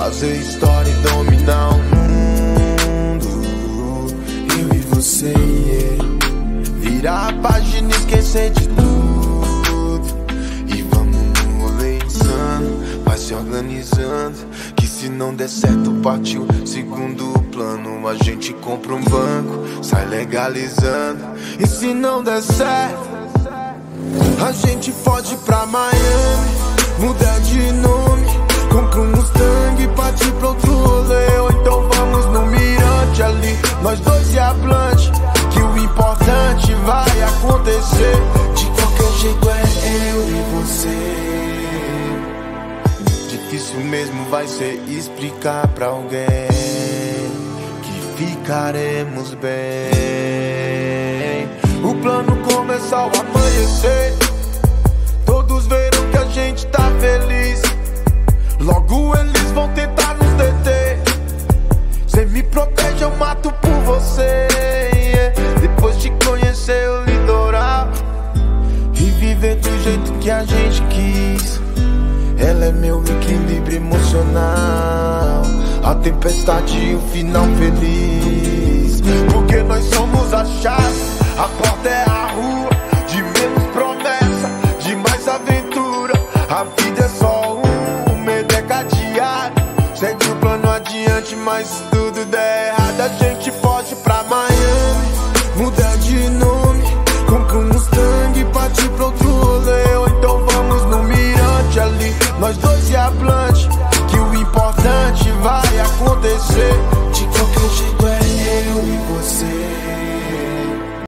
fazer história e dominar o mundo. Eu e você, yeah. Virar a página e esquecer de tudo. E vamos no rolê insano, vai se organizando, que se não der certo partiu segundo plano. A gente compra um banco, sai legalizando. E se não der certo, a gente foge pra Miami, muda de nome, compra um Mustang e partir pra outro rolê. Ou então vamos no mirante ali, nós dois e a Blanche, que o importante vai acontecer. De qualquer jeito é eu e você. Difícil mesmo vai ser explicar pra alguém que ficaremos bem. O plano começa ao amanhecer, todos verão que a gente tá feliz. Logo eles vão tentar nos deter. Cê me protege, eu mato por você, yeah. Depois de conhecer o litoral e viver do jeito que a gente quis, ela é meu equilíbrio emocional, a tempestade e o final feliz. Porque nós somos a chave, a porta é a rua, de menos promessa, de mais aventura. A vida é só um medo é cadeado, segue o plano adiante, mas